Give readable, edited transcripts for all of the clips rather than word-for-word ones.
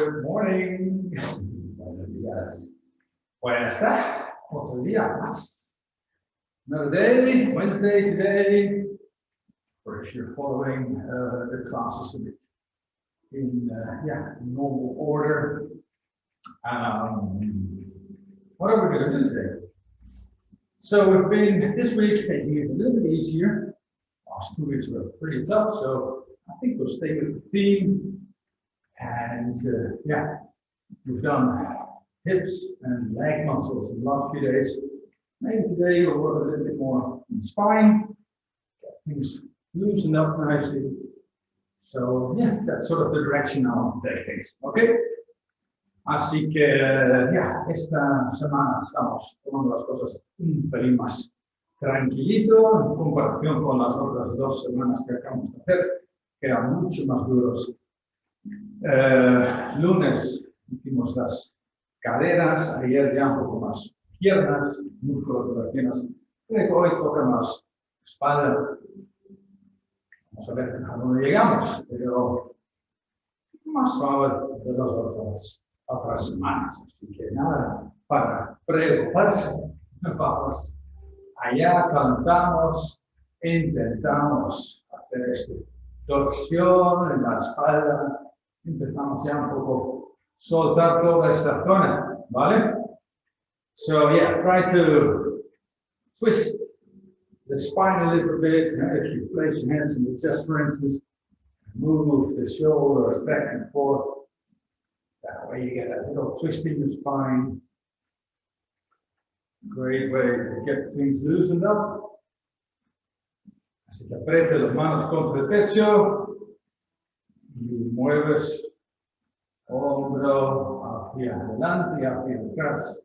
Good morning. Buenos días. Bueno, está otro día más. Another day, Wednesday today, or if you're following the classes a bit in normal order. What are we going to do today? So we've been this week making it a little bit easier. Last 2 weeks were pretty tough, so I think we'll stay with the theme. And we've done hips and leg muscles in the last few days. Maybe today we'll work a little bit more on the spine, get things loosened up nicely. So that's sort of the direction I want to take things. Okay. Así que esta semana estamos tomando las cosas un pelín más tranquilito en comparación con las otras 2 semanas que acabamos de hacer, que eran mucho más duros. Lunes hicimos las caderas, ayer ya un poco más piernas, músculos de las piernas. Creo que hoy toca más espalda. Vamos a ver a dónde llegamos, pero más suave de las otras semanas. Así que nada, para preocuparse, vamos allá, cantamos, intentamos hacer esta torsión en la espalda. Empezamos ya un poco soltar toda esta zona, ¿vale? So try to twist the spine a little bit. If you place your hands on the chest, for instance, move the shoulders back and forth. That way you get a little twist in your spine. Great way to get things loosened up. Así que apriete las manos contra el pecho. Y mueves hombro hacia adelante y hacia atrás.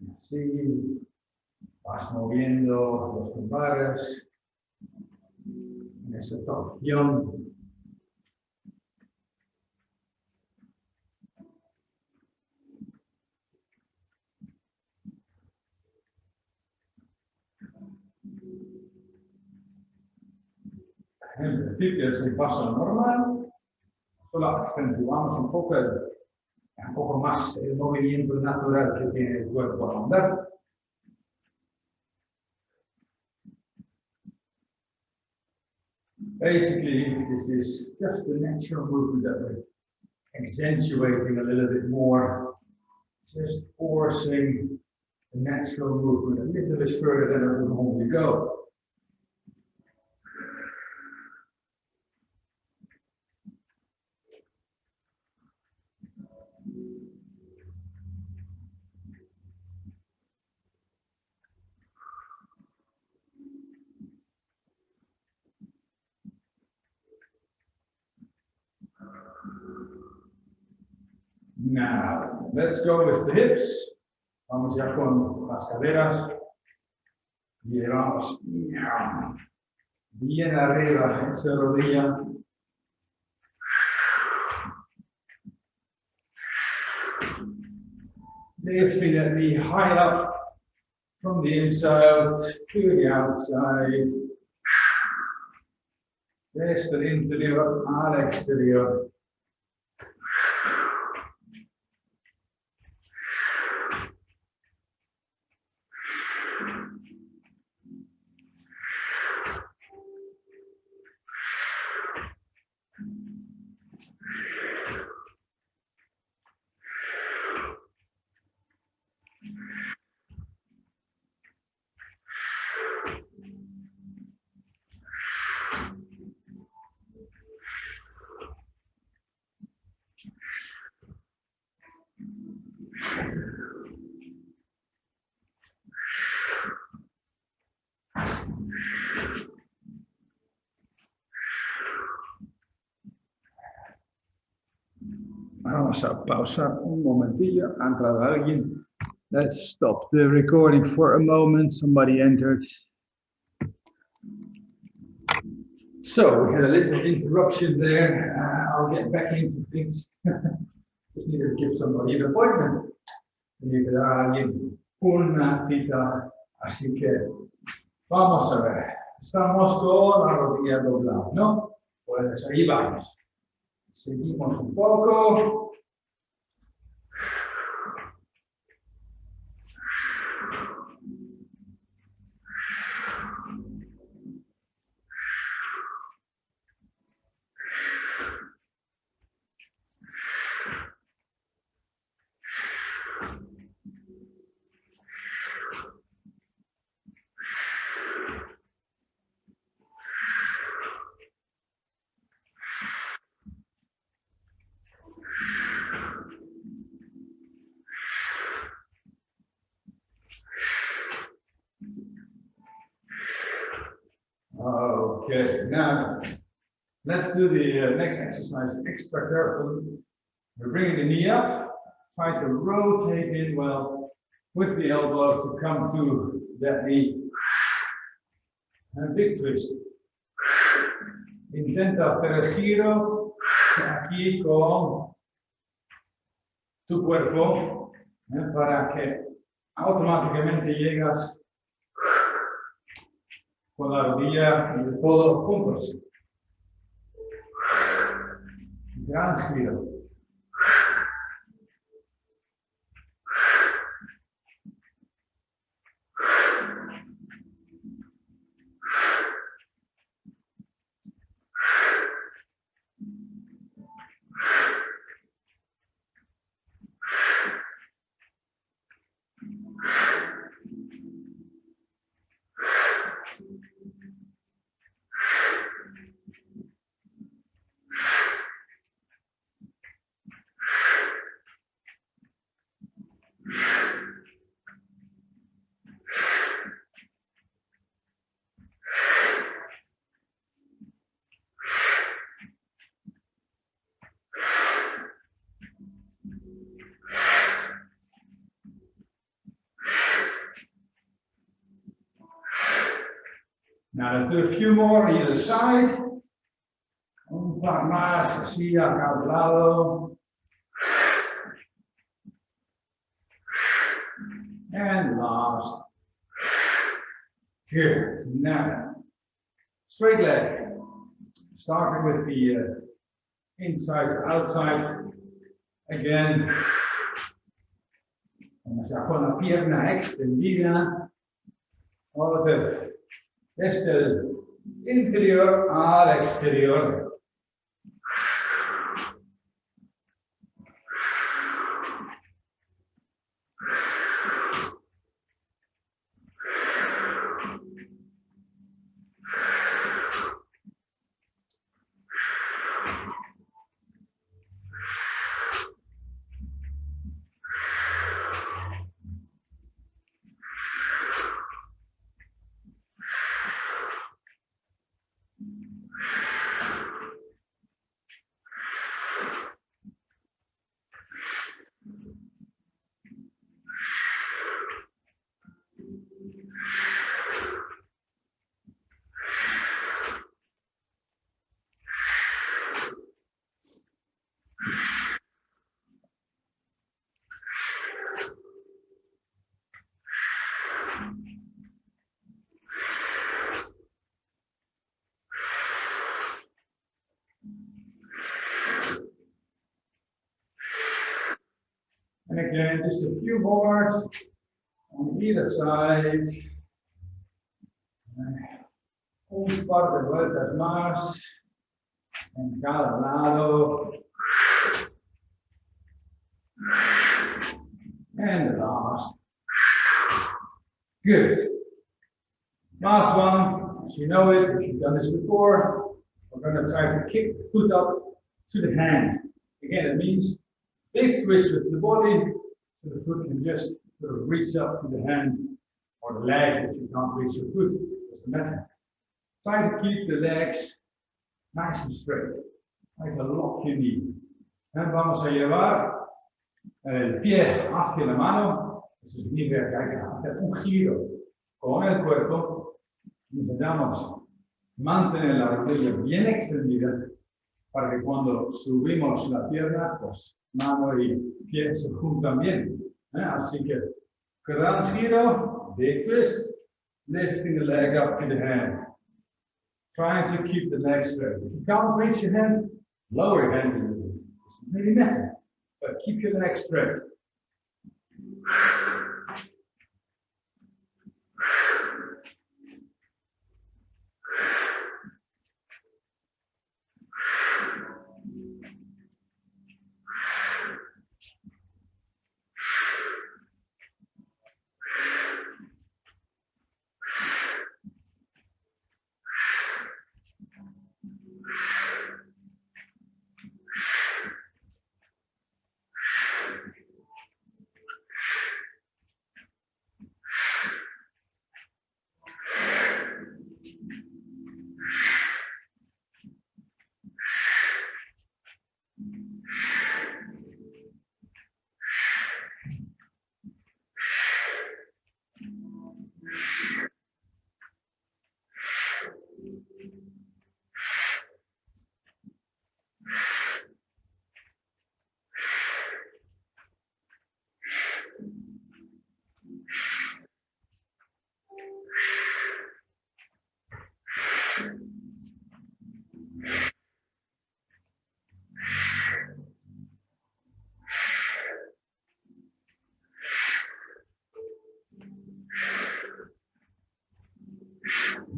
Y así vas moviendo los lumbares en esa torsión. En principio es el paso normal, solo acentuamos un poco más el movimiento natural que tiene el cuerpo al andar. Basically, this is just the natural movement that we're accentuating a little bit more, just forcing the natural movement a little bit further than it would normally go. Now, let's go with the hips. Vamos ya con las caderas. Llevamos bien arriba esa rodilla. Lifting the knee high up from the inside to the outside. Desde el interior al exterior. Vamos a pausar un momentillo. Ha entrado alguien. Let's stop the recording for a moment. Somebody entered. So we had a little interruption there. I'll get back into things. Just need to give somebody an appointment. Tenía que dar a alguien una cita. Así que vamos a ver. Estamos con la rodilla doblada, ¿no? Pues ahí vamos. Seguimos un poco. Okay, now let's do the next exercise extra carefully. We're bringing the knee up, try to rotate in well with the elbow to come to that knee. And a big twist. Intenta hacer el giro aquí con tu cuerpo para que automáticamente llegas con la rodilla y el codo juntos. Gran giro. Now let's do a few more either side. Un par más así a cada lado. And last. Good. Now, straight leg. Starting with the inside to outside. Again. O sea, con la pierna extendida. Otra vez. Desde el interior al exterior. And again, just a few more on either side. Un par de vueltas más en cada lado. And last. Good. Last one, as you know it, if you've done this before, we're going to try to kick the foot up to the hand. Again, it means big twist with the body, so the foot can just sort of reach up to the hand or the leg if you can't reach your foot. Doesn't matter. Try to keep the legs nice and straight. Try to lock your knee. En vamos a llevar el pie hacia la mano. Eso significa que hay que hacer un giro con el cuerpo. Intentamos mantener la rodilla bien extendida para que cuando subimos la pierna, pues mano y pie se juntan bien. Así que gran giro, big twist, lifting the leg up to the hand. Trying to keep the leg straight. If you can't reach your hand, lower end is really messy, but keep your legs straight.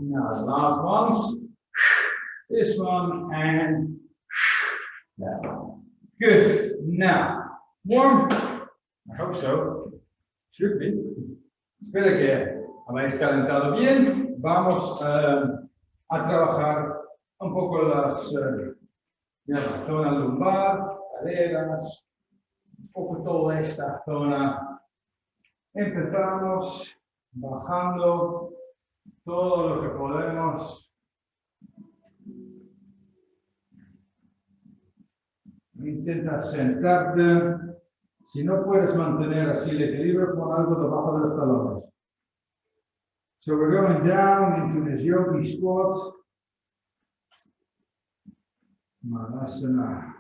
Now the last ones, this one and that one. Good. Now, warm. I hope so. Should be. Espero que habéis calentado bien. Vamos a trabajar un poco la zona lumbar, caderas, un poco toda esta zona. Empezamos bajando todo lo que podemos. Intenta sentarte. Si no puedes mantener así el equilibrio, pon algo debajo de los talones. So we're going down into this yogi squat. Manasana.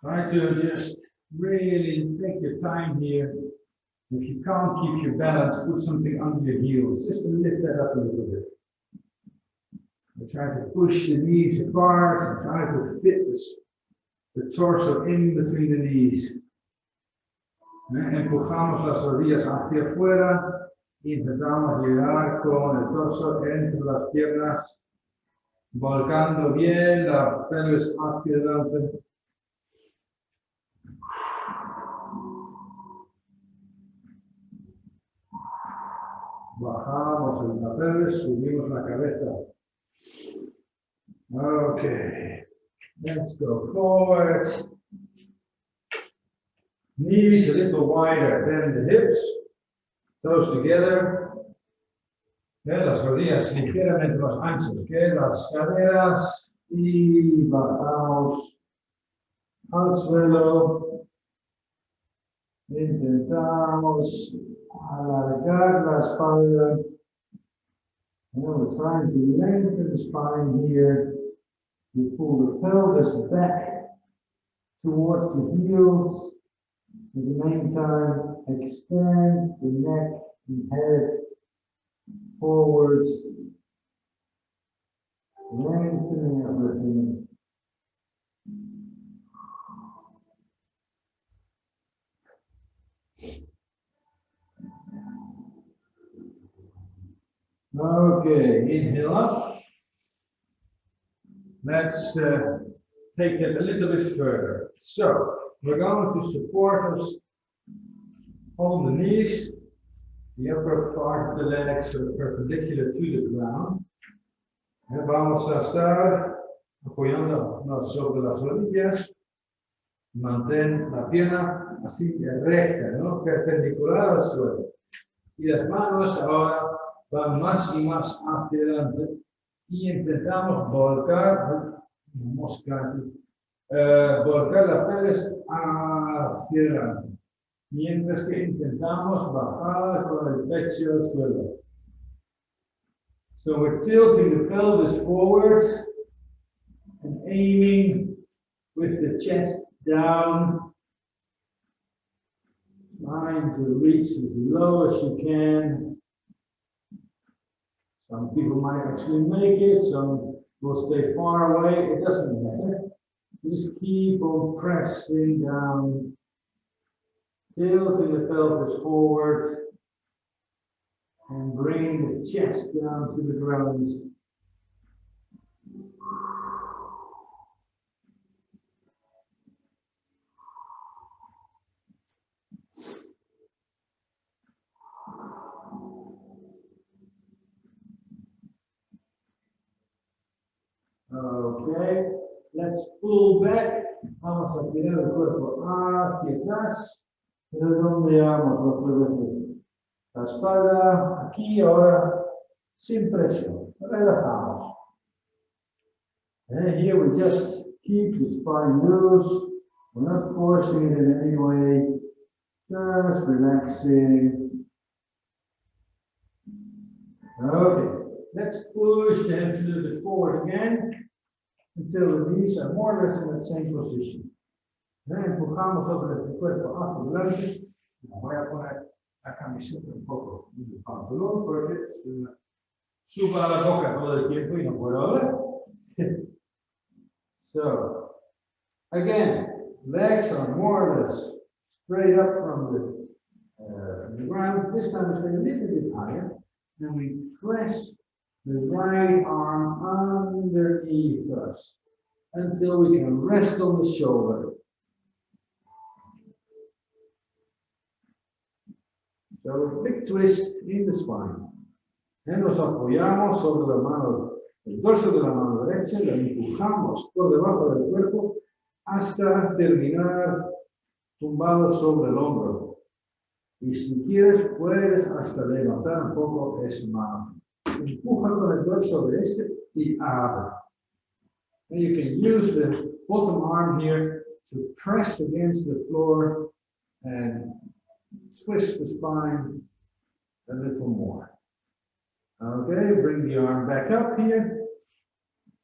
Try to just really take your time here. If you can't keep your balance, put something under your heels, just to lift that up a little bit. We try to push the knees apart and try to fit the torso in between the knees. Empujamos las rodillas hacia afuera y intentamos llegar con el torso entre las piernas, volcando bien la pelvis hacia adelante. Bajamos el la pelvis, subimos la cabeza. Okay, let's go forward. Knees a little wider than the hips. Toes together. Las rodillas ligeramente más anchas que las caderas. Y bajamos al suelo. Intentamos alargar la espalda. And we're trying to lengthen the spine here. You pull the pelvis back towards the heels. At the same time, extend the neck and head forwards, lengthening everything. Okay, inhale up. Let's take it a little bit further. So, we're going to support us on the knees, the upper part of the legs are perpendicular to the ground. Y vamos a estar apoyándonos sobre las rodillas. Mantén la pierna así recta, ¿no? Perpendicular al suelo. Y las manos ahora van más y más hacia adelante. Y intentamos volcar, volcar la pelvis hacia adelante, mientras que intentamos bajar con el pecho al suelo. So we're tilting the pelvis forward and aiming with the chest down, trying to reach as low as you can. Some people might actually make it, some will stay far away, it doesn't matter. Just keep on pressing down, tilting the pelvis forward, and bring the chest down to the ground. Okay, let's pull back. Vamos a tirar el cuerpo hacia atrás. Redondeamos otra vez la espalda. Aquí ahora sin presión. Relajamos. And here we just keep the spine loose. We're not forcing it in any way. Just relaxing. Okay, let's push the hands a little bit forward again until the knees are more or less in that same position. Empujamos otra vez el cuerpo hacia adelante. Voy a poner la camiseta un poco en el pantalón porque se me suba a la boca todo el tiempo y no puedo hablar. So, again, legs are more or less straight up from the ground. This time it's going a little bit higher. And we press the right arm underneath us until we can rest on the shoulder. So a big twist in the spine. And nos apoyamos sobre la mano, el dorso de la mano derecha, la empujamos por debajo del cuerpo hasta terminar tumbado sobre el hombro. Y si quieres, puedes hasta levantar un poco esa mano. Empuja con el dorso de este y abre. And you can use the bottom arm here to press against the floor and twist the spine a little more. Okay, bring the arm back up here.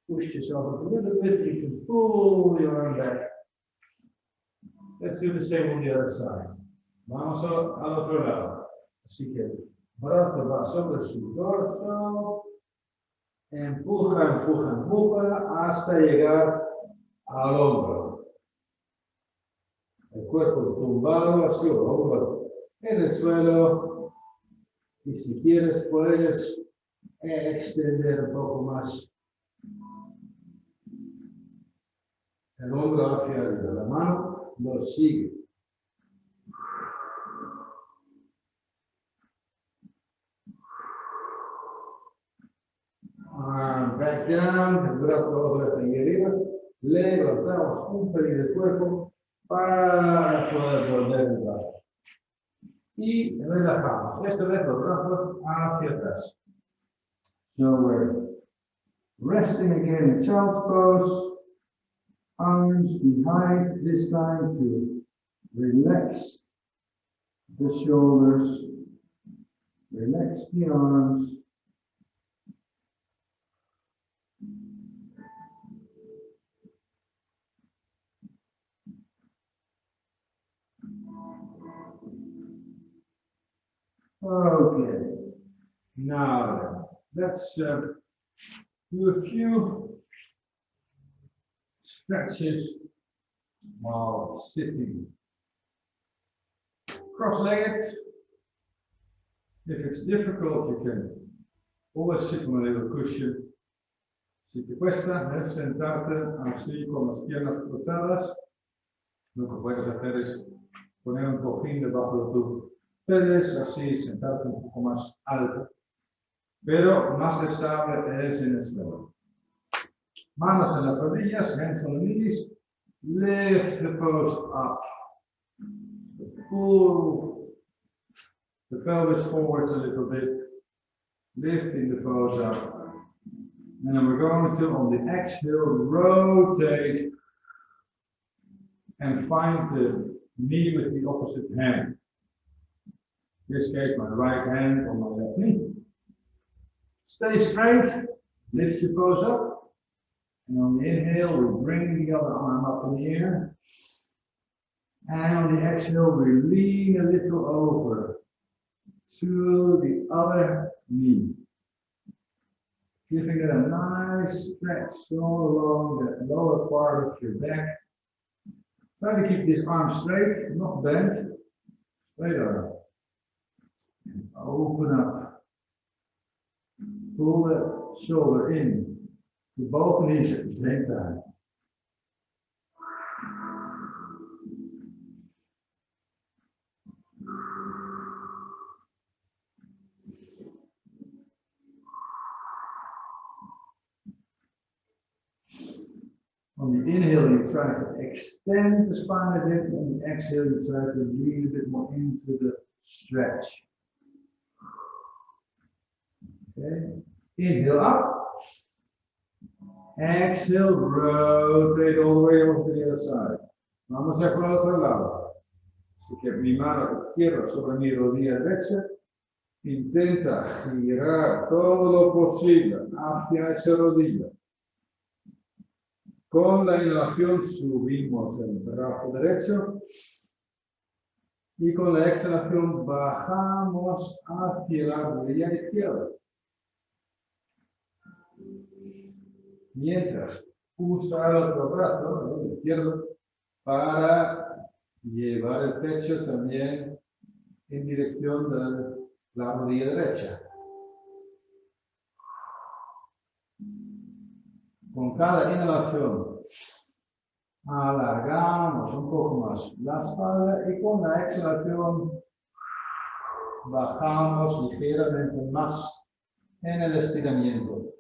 Push yourself up a little bit. You can pull the arm back. Let's do the same on the other side. Vamos al otro lado. Así que brazo va sobre su dorso. Empuja, empuja, empuja hasta llegar al hombro. El cuerpo tumbado hacia el hombro en el suelo. Y si quieres, puedes extender un poco más el hombro hacia arriba. La mano lo sigue. Back down, el brazo otra vez arriba. Levantamos un pelín del cuerpo para poder volver el brazo. Y relajamos. Esta vez los brazos hacia atrás. So we're resting again in child's pose. Arms behind, this time to relax the shoulders, relax the arms. Okay, now let's do a few stretches while sitting. Cross-legged. If it's difficult, you can always sit on a little cushion. Si te cuesta sentarte así con las piernas cruzadas, lo que puedes hacer es poner un cojín debajo de tu puedes así sentarte un poco más alto, pero más estable es en el suelo. Manos en las rodillas, hands on the knees, lift the pose up. Pull the pelvis forwards a little bit, lifting the pose up. And then we're going to, on the exhale, rotate and find the knee with the opposite hand. In this case, my right hand on my left knee. Stay straight, lift your pose up. And on the inhale, we bring the other arm up in the air. And on the exhale, we lean a little over to the other knee. giving it a nice stretch all along the lower part of your back. Try to keep this arm straight, not bent. Straight arm. And open up. Pull the shoulder in to both knees at the same time. On the inhale, you try to extend the spine a bit. On the exhale, you try to lean a bit more into the stretch. Okay. Inhale up. Exhale, rotate all the way over to the other side. Vamos a por el otro lado. Así que mi mano izquierda sobre mi rodilla derecha. Intenta girar todo lo posible hacia esa rodilla. Con la inhalación subimos el brazo derecho y con la exhalación bajamos hacia la rodilla izquierda. Mientras usa el otro brazo, el izquierdo, para llevar el pecho también en dirección de la rodilla derecha. Con cada inhalación alargamos un poco más la espalda y con la exhalación bajamos ligeramente más en el estiramiento.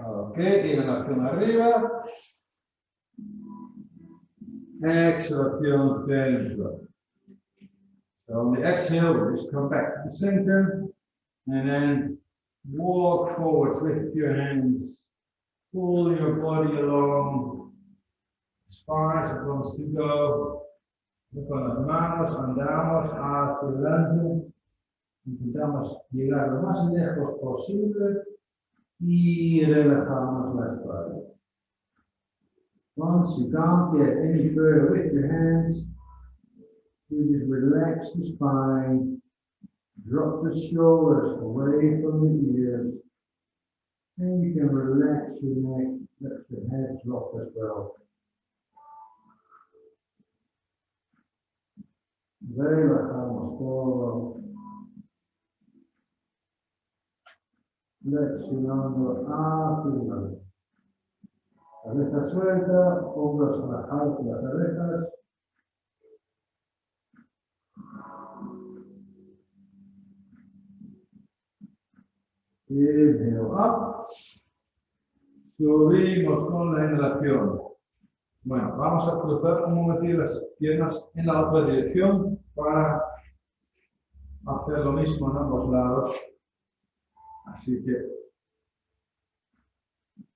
Ok, inhalación arriba. Exhalación centro. So on the exhale, just come back to the center and then walk forward with your hands. Pull your body along as far as it wants to go. Con las manos andamos hacia adelante. Intentamos llegar lo más lejos posible y relajamos la espalda. Once you can't get any further with your hands, you just relax the spine, drop the shoulders away from the ears, and you can relax your neck, let the head drop as well. Relajamos todo. Flexionando hacia adelante. Cabeza suelta, hombros relajados en las orejas. Inhale up. Subimos con la inhalación. Bueno, vamos a cruzar un momentito las piernas en la otra dirección para hacer lo mismo en ambos lados. Así que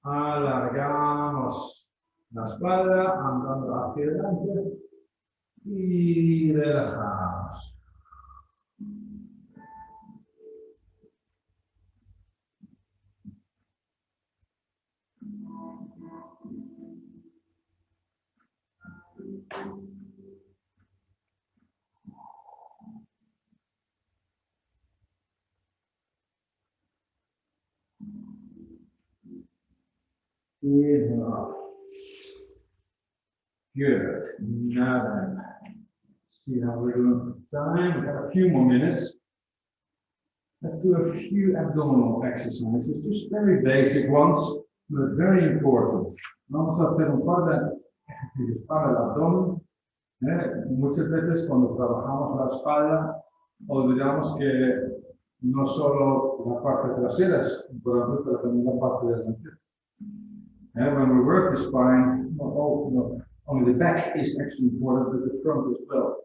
alargamos la espalda, andando hacia adelante y relajamos. Inhale up. Good. Now then, let's see how we're doing for time. We have a few more minutes. Let's do a few abdominal exercises, just very basic ones, but very important. Vamos a hacer un par de ejercicios para el abdomen. Muchas veces cuando trabajamos la espalda, olvidamos que no solo la parte trasera es importante, pero también la parte delantera. When we work the spine, only the back is actually important, but the front as well.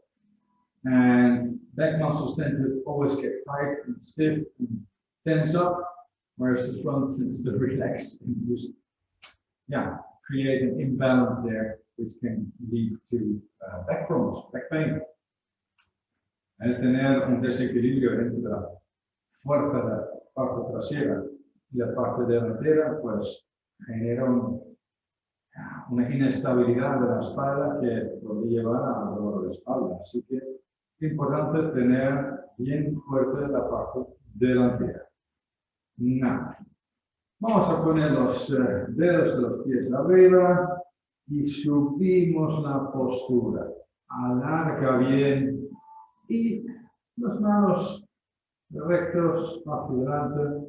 And back muscles tend to always get tight and stiff and tense up, whereas the front tends to relax and just, create an imbalance there, which can lead to back problems, back pain. El tener un desequilibrio entre la fuerza de la parte trasera y la parte delantera, pues genera una inestabilidad de la espalda que puede llevar a dolor de espalda. Así que es importante tener bien fuerte la parte delantera. Now, vamos a poner los dedos de los pies arriba y subimos la postura. Alarga bien y las manos rectos hacia adelante.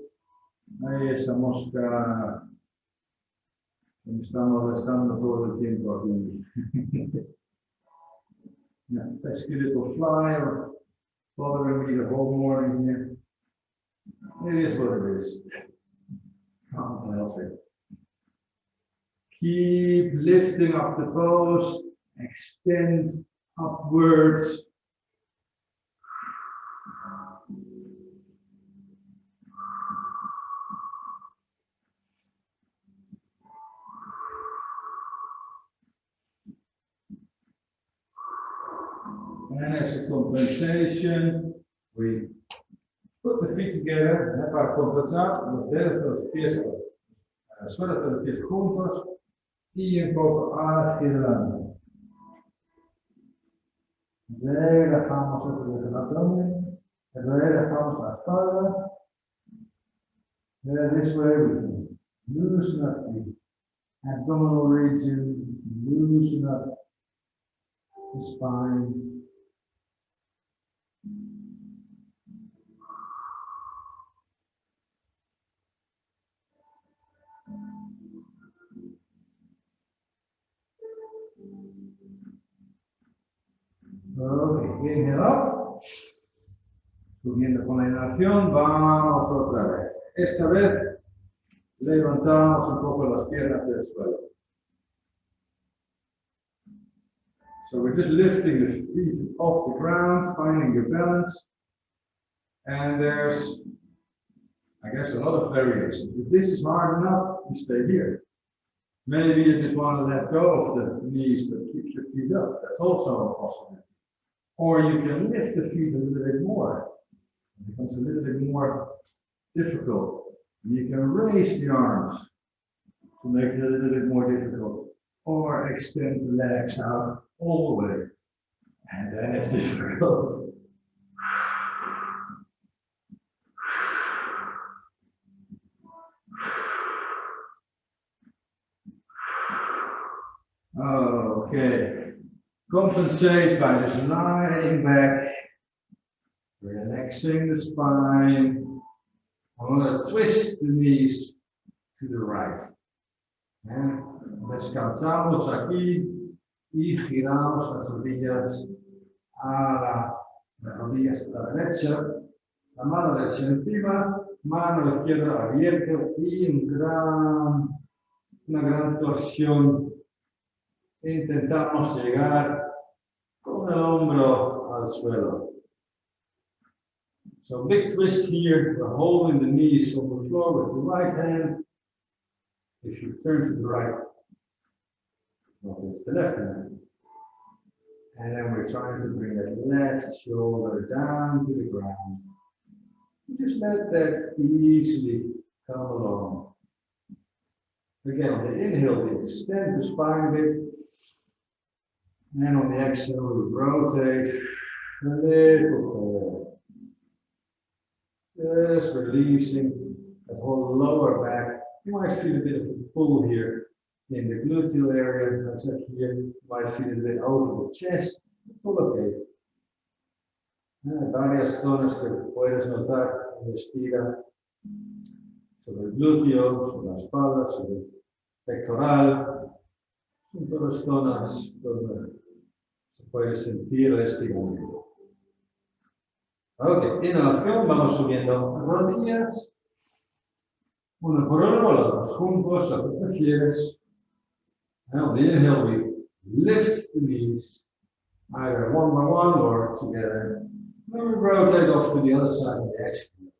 Ahí esa mosca me está molestando todo el tiempo aquí. Yeah, pesky little fly or bothering me the whole morning here. It is what it is. Can't help it. Keep lifting up the toes, extend upwards. And as a compensation, we put the feet together. Para compensar, los dedos de los pies, suelos de los pies juntos y un poco hacia adelante. Relajamos el abdomen, relajamos la espalda. This way we can loosen up the abdominal region, loosen up the spine. Okay, inhale up. Subiendo con la inhalación, vamos otra vez. Esta vez levantamos un poco las piernas del suelo. So we're just lifting the feet off the ground, finding your balance. And there's, I guess, a lot of variations. If this is hard enough, you stay here. Maybe you just want to let go of the knees, but keep your feet up. That's also a possibility. Or you can lift the feet a little bit more. It becomes a little bit more difficult. And you can raise the arms to make it a little bit more difficult. Or extend the legs out all the way. And then it's difficult. Okay. Compensate by just lying back, relaxing the spine. I want to twist the knees to the right. Descansamos aquí y giramos las rodillas las rodillas a la derecha, la mano derecha encima, mano izquierda abierta y una gran torsión. Intentamos llegar con el hombro al suelo. So big twist here, we're holding the knees on the floor with the right hand. If you turn to the right, well, it's the left hand. And then we're trying to bring that left shoulder down to the ground. Just let that easily come along. Again, on the inhale, we extend the spine a bit. And on the exhale, we rotate a little forward. Just releasing that whole lower back. You might feel a bit of a pull here in the gluteal area. As I said here, you might feel a bit over the chest. It's all okay. Varias zonas que puedes notar en la estira sobre el glúteo, sobre la espalda, sobre el pectoral. Son todas zonas donde se puede sentir el estiramiento. Ok, inhalación, vamos subiendo rodillas. Uno por uno, los dos juntos, lo que prefieres. And on the inhale, we lift the knees, either one by one or together. Then we rotate off to the other side of the exhale.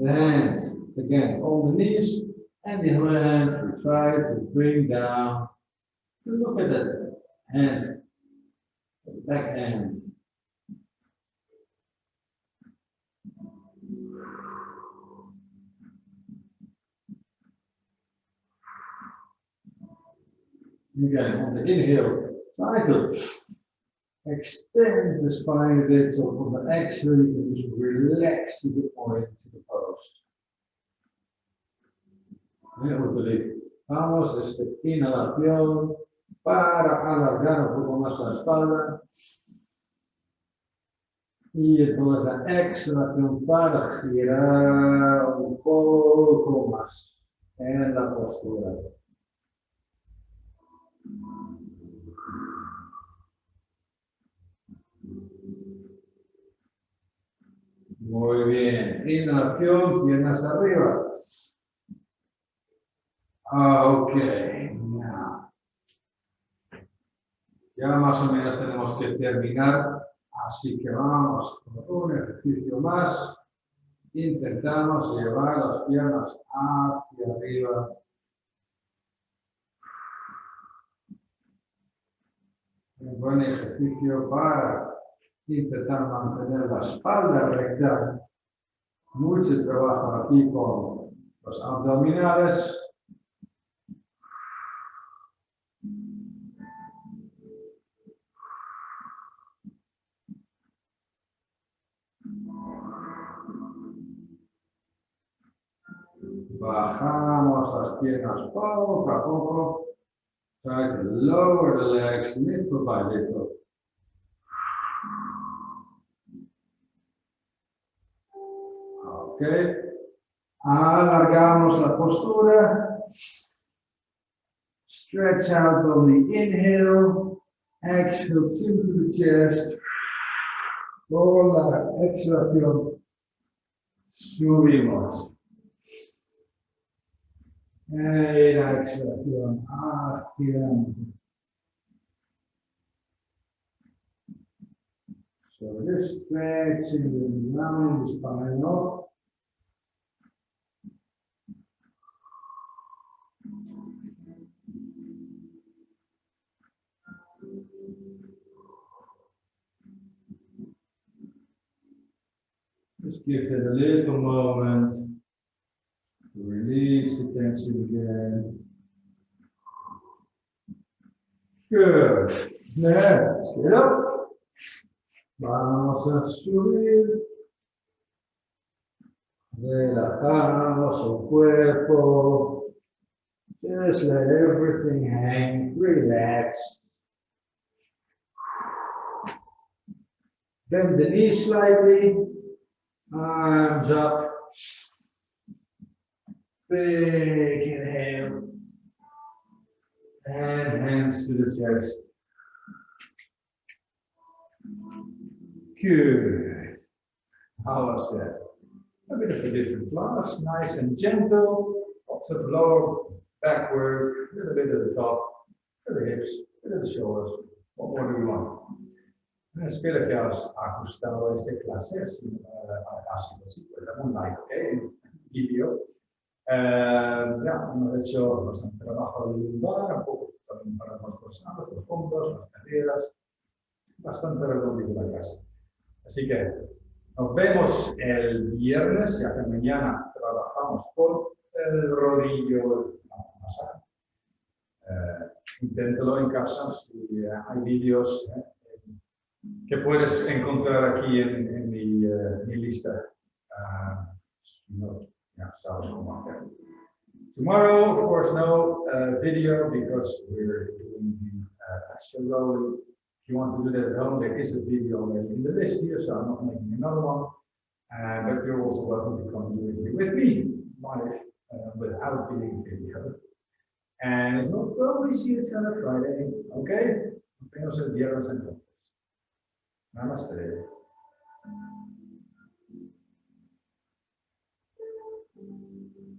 And again, on the knees and the hand, we try to bring down. Look at that hand, the back hand. Again, on the inhale, try to extend the spine a bit, so on the exhale, you can just relax to the point, to the pose. Utilizamos esta inhalación para alargar un poco más la espalda. Y entonces la exhalación para girar un poco más en la postura. Muy bien. Inhalación, piernas arriba. Ok. Now. Ya más o menos tenemos que terminar. Así que vamos con un ejercicio más. Intentamos llevar las piernas hacia arriba. Un buen ejercicio para intentar mantener la espalda recta. Mucho trabajo aquí con los abdominales. Bajamos las piernas poco a poco. Try to lower the legs little by little. Ok. Alargamos la postura. Stretch out on the inhale. Exhale into the chest. Con la exhalación subimos. Y la exhalación girando. So just stretching the line, the spine up. Just give it a little moment to release the tension again. Good. Let's get up. Vamos a subir. Relajamos el cuerpo. Just let everything hang. Relax. Bend the knees slightly. Arms up. Big inhale. And hands to the chest. Good. How was that? A bit of a different class. Nice and gentle. Lots of lower back work. A little bit at the top. To the hips. To the shoulders. What more do we want? Espero que os ha gustado esta clase. Así pues, dame un like, ¿ok? En vídeo. Ya, hemos hecho bastante trabajo de bilingual, un poco también para los pasados, los fondos, las caderas. Bastante redondito la clase. Así que nos vemos el viernes, ya que mañana trabajamos con el rodillo masado. Inténtalo en casa, si hay vídeos que puedes encontrar aquí en mi lista. Si no, ya sabes cómo hacerlo. Tomorrow, of course, no video because we're doing the roll. If you want to do that at home, there is a video already in the list here, so I'm not making another one. But you're also welcome to come do it with me, live, without being video. And if not, well, we see each other Friday, okay? Nos vemos el viernes entonces. Namaste.